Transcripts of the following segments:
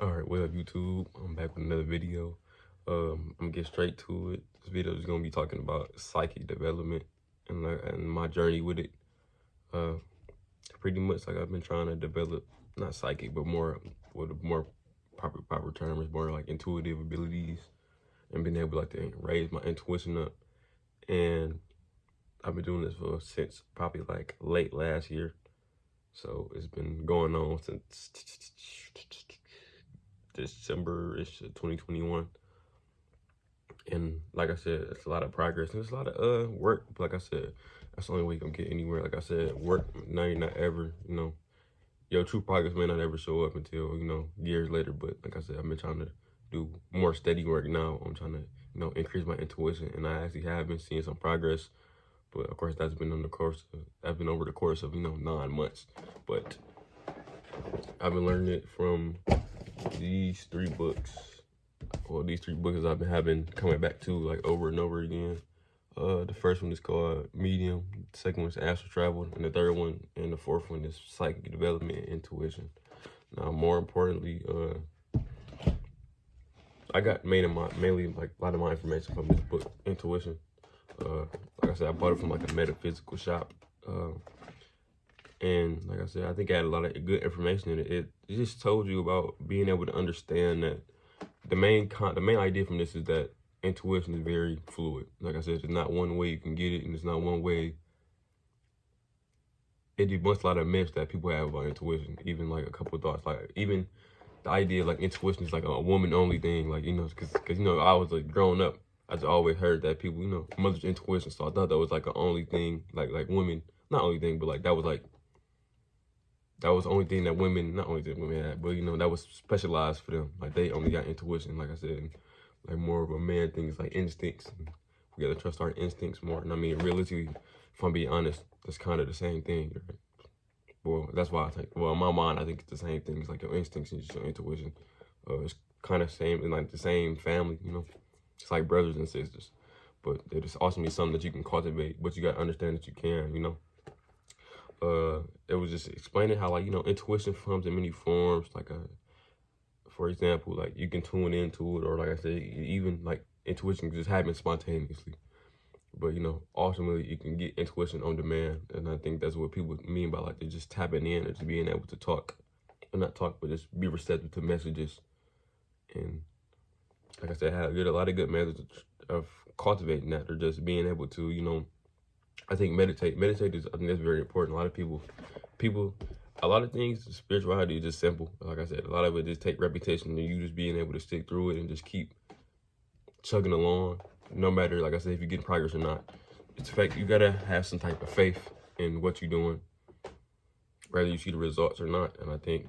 Alright, well, YouTube, I'm back with another video. I'm gonna get straight to it. This video is gonna be talking about psychic development and my journey with it. Uh, Pretty much like I've been trying to develop, not psychic, but more with a more proper term is more like intuitive abilities and being able like to raise my intuition up. And I've been doing this since probably like late last year. So it's been going on since December-ish of 2021. And like I said, it's a lot of progress and it's a lot of work. But like I said, that's the only way you can get anywhere. Like I said, work now you're not ever, your true progress may not ever show up until, years later. But like I said, I've been trying to do more steady work now. I'm trying to, increase my intuition, and I actually have been seeing some progress. But of course, that's been over the course of 9 months. But I've been learning it from these 3 books. Well, these 3 books I've been coming back to like over and over again. The first one is called Medium, the second one is Astral Travel, and the third one and the fourth one is Psychic Development and Intuition. Now, more importantly, I got mainly like a lot of my information from this book, Intuition. Like I said, I bought it from like a metaphysical shop. And like I said, I think it had a lot of good information in it. It just told you about being able to understand that the main idea from this is that intuition is very fluid. Like I said, there's not one way you can get it, and there's not one way. It debunks a lot of myths that people have about intuition. Even like a couple of thoughts, like even the idea like intuition is like a woman only thing. Like because I was like growing up, I just always heard that people mother's intuition. So I thought that was like an only thing, like women, not only thing, but like that was the only thing that women, not only that women had, but that was specialized for them. Like they only got intuition, like I said, like more of a man thing is like instincts. We gotta trust our instincts more. And I mean, realistically, if I'm being honest, it's kind of the same thing. Right? Well, that's why in my mind, I think it's the same thing. It's like your instincts and just your intuition. It's kind of same in like the same family, It's like brothers and sisters, but they're just ultimately something that you can cultivate, but you gotta understand that you can, It was just explaining how like intuition comes in many forms. Like for example, like you can tune into it, or like I said, even like intuition can just happen spontaneously. But ultimately you can get intuition on demand, and I think that's what people mean by like they're just tapping in or just being able to talk, or not talk, but just be receptive to messages. And like I said, I had a lot of good methods of cultivating that, or just being able to I think meditate is, I think that's very important. A lot of a lot of things, spirituality is just simple. Like I said, a lot of it just take repetition and you just being able to stick through it and just keep chugging along, no matter, like I said, if you get progress or not. It's the fact you gotta have some type of faith in what you're doing, whether you see the results or not. And I think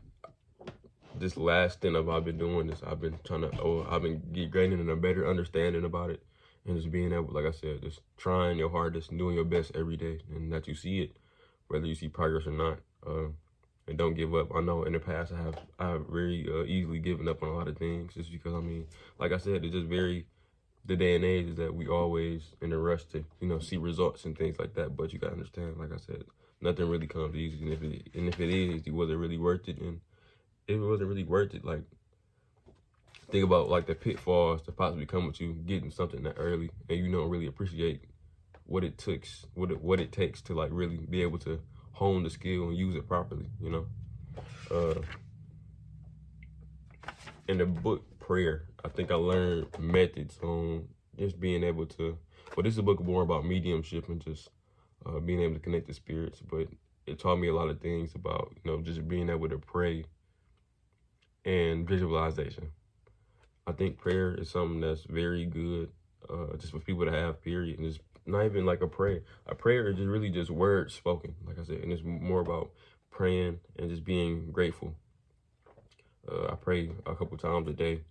this last thing I've been doing is I've been gaining a better understanding about it. And just being able, like I said, just trying your hardest and doing your best every day, and that you see it, whether you see progress or not. And don't give up. I know in the past I have very easily given up on a lot of things, just because, I mean, like I said, it's just the day and age is that we always in a rush to, see results and things like that. But you gotta understand, like I said, nothing really comes easy. And if it is, was it really worth it? And if it wasn't really worth it, like, think about like the pitfalls that possibly come with you getting something that early, and you don't really appreciate what it takes to like really be able to hone the skill and use it properly. In the book Prayer, I think I learned methods on just being able to. Well, this is a book more about mediumship and just being able to connect to spirits, but it taught me a lot of things about just being able to pray and visualization. I think prayer is something that's very good, just for people to have, period. And it's not even like a prayer. A prayer is just really just words spoken, like I said, and it's more about praying and just being grateful. I pray a couple times a day.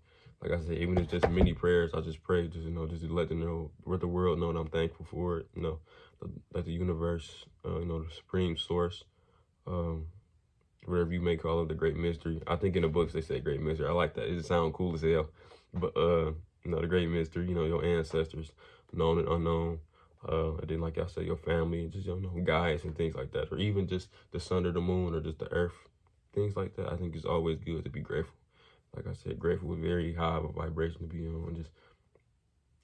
Like I said, even if it's just mini prayers, I just pray, just just to let the world know that I'm thankful for it. Let the universe, the supreme source, whatever you may call it, the great mystery. I think in the books they say great mystery. I like that. It just sounds cool as hell. But the great mystery, your ancestors, known and unknown. And then, like I said, your family, just guides and things like that, or even just the sun or the moon or just the earth, things like that. I think it's always good to be grateful. like I said, grateful is very high of a vibration to be on.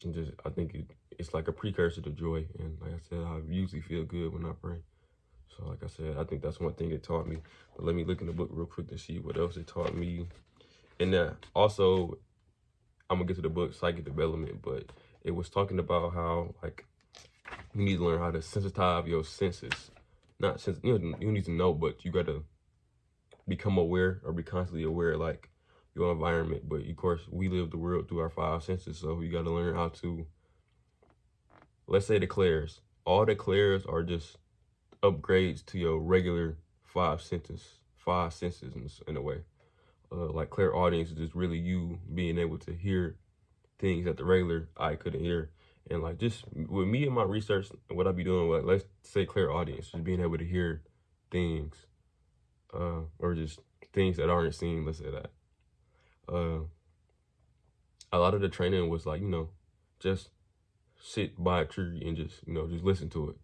And just I think it's like a precursor to joy. And like I said, I usually feel good when I pray. So like I said, I think that's one thing it taught me. But let me look in the book real quick to see what else it taught me. And also, I'm gonna get to the book Psychic Development, but it was talking about how like you need to learn how to sensitize your senses. Not sense, you need to know, but you gotta become aware or be constantly aware, like your environment. But of course, we live the world through our five senses, so you gotta learn how to. Let's say the clairs. All the clairs are just upgrades to your regular five senses in a way. Like clairaudience is just really you being able to hear things that the regular eye couldn't hear. And like just with me and my research, what I be doing, like let's say clairaudience, just being able to hear things, or just things that aren't seen. Let's say that. A lot of the training was like, just sit by a tree and just, just listen to it.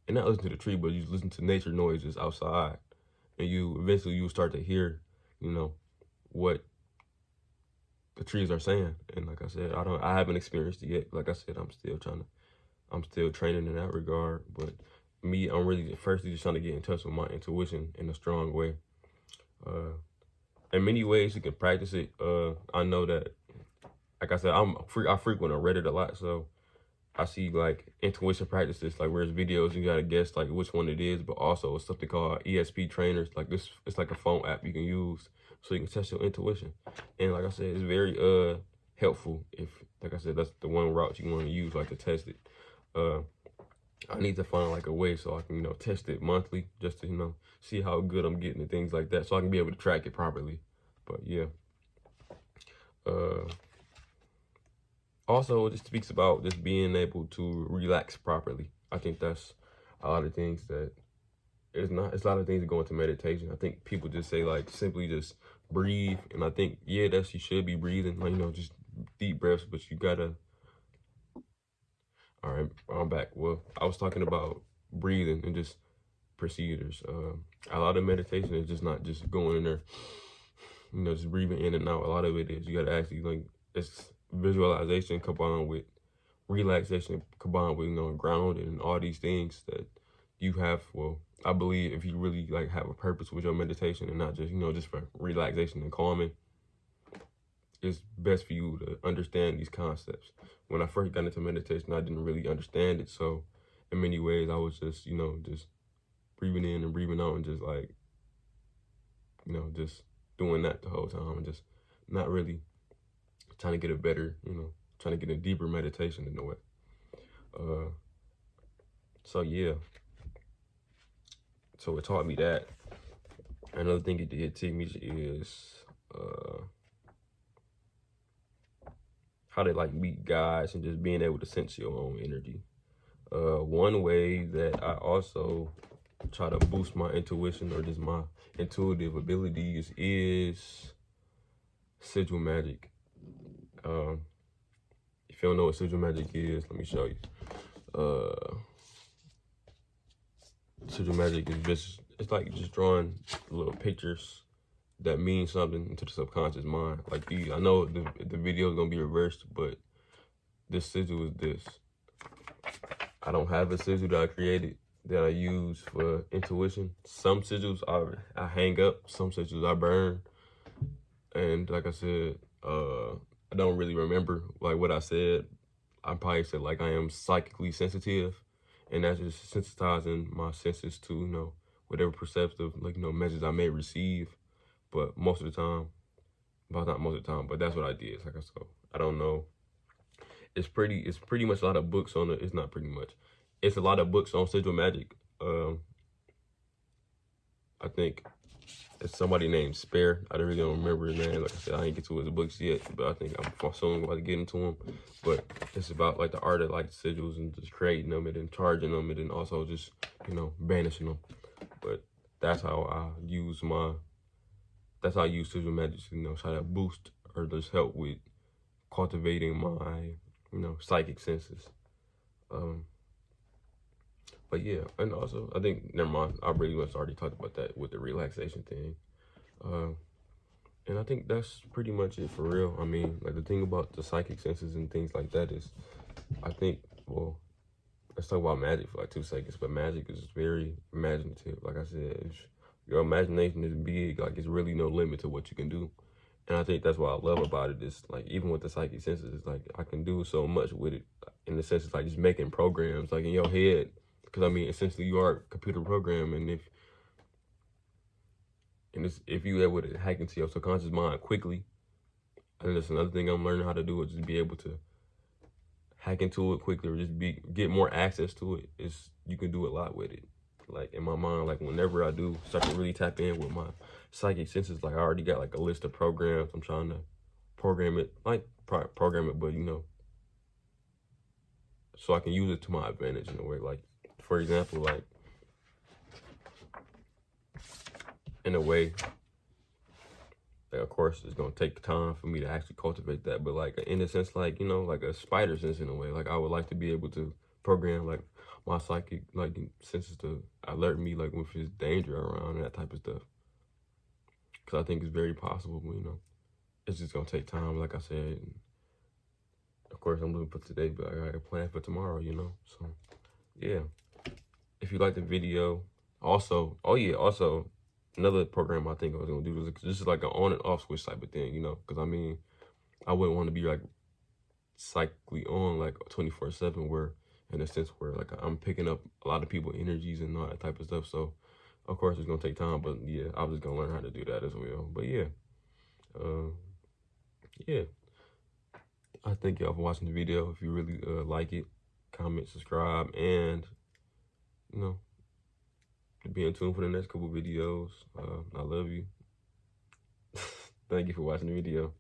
And not listen to the tree, but you just listen to nature noises outside. And you eventually you start to hear, what the trees are saying. And like I said, I haven't experienced it yet. Like I said, I'm still training in that regard. But me, I'm really firstly just trying to get in touch with my intuition in a strong way. In many ways you can practice it. I know that, like I said, I frequent on Reddit a lot, so I see like intuition practices, like where's videos you gotta guess like which one it is, but also it's something called ESP trainers. Like this, it's like a phone app you can use so you can test your intuition. And like I said, it's very helpful if, like I said, that's the one route you want to use, like to test it. I need to find like a way so I can, test it monthly just to, see how good I'm getting and things like that, so I can be able to track it properly. But yeah. Also, it just speaks about just being able to relax properly. I think that's a lot of things that it's a lot of things that go into meditation. I think people just say like simply just breathe, and I think you should be breathing, like just deep breaths, but you gotta. All right, I'm back. Well, I was talking about breathing and just procedures. A lot of meditation is just not just going in there, just breathing in and out. A lot of it is you gotta actually it's visualization combined with relaxation, combined with grounding and all these things that you have. Well, I believe if you really like have a purpose with your meditation and not just just for relaxation and calming, it's best for you to understand these concepts. When I first got into meditation, I didn't really understand it, so in many ways I was just just breathing in and breathing out and just like just doing that the whole time and just not really trying to get a better, trying to get a deeper meditation in a way. So yeah. So it taught me that. Another thing it did teach me is how to like meet guides and just being able to sense your own energy. One way that I also try to boost my intuition or just my intuitive abilities is Sigil Magick. If you don't know what Sigil Magick is, let me show you. Sigil Magick is it's like just drawing little pictures that mean something into the subconscious mind. Like I know the video is gonna be reversed, but this sigil is this. I don't have a sigil that I created that I use for intuition. Some sigils I hang up, some sigils I burn. And like I said, I don't really remember like what I said. I probably said like I am psychically sensitive, and that's just sensitizing my senses to whatever perceptive messages I may receive. But most of the time, well, not most of the time, but that's what I did. Like I don't know. It's pretty much a lot of books on it. It's not pretty much. It's a lot of books on Sigil Magick. I think it's somebody named Spare. I really don't remember his name. Like I said, I ain't get to his books yet, but I think I'm soon about to get into them. But it's about like the art of like sigils and just creating them and then charging them and then also just banishing them. But that's how I use Sigil Magick to try to boost or just help with cultivating my psychic senses. But yeah, and also I think never mind. I pretty much already talked about that with the relaxation thing. And And I think that's pretty much it for real. I mean, like the thing about the psychic senses and things like that is, I think, well, let's talk about magic for like 2 seconds. But magic is very imaginative. Like I said, your imagination is big. Like it's really no limit to what you can do. And I think that's what I love about it is like, even with the psychic senses, it's like I can do so much with it in the sense of like just making programs like in your head. Because I mean, essentially you are a computer program, and if you able to hack into your subconscious mind quickly, and that's another thing I'm learning how to do, is just be able to hack into it quickly, or just get more access to it. You can do a lot with it. Like in my mind, like whenever I do start to really tap in with my psychic senses, like I already got like a list of programs. I'm trying to program it, but you know, so I can use it to my advantage in a way. Like, for example, like in a way, like, of course, it's gonna take time for me to actually cultivate that. But like in a sense, like, you know, like a spider sense in a way. Like I would like to be able to program like my psychic like senses to alert me like if there's danger around and that type of stuff. Because I think it's very possible. You know, it's just gonna take time, like I said. And of course, I'm looking for today, but I got a plan for tomorrow. You know, so yeah. If you like the video, also, also another program I think I was gonna do was just like an on and off switch type of thing, you know, because I mean, I wouldn't want to be like psychically on like 24/7, where in a sense where like I'm picking up a lot of people's energies and all that type of stuff. So of course it's gonna take time, but yeah, I'm just gonna learn how to do that as well. But yeah, yeah, I thank y'all for watching the video. If you really like it, comment, subscribe, and you know, be in tune for the next couple videos. I love you. Thank you for watching the video.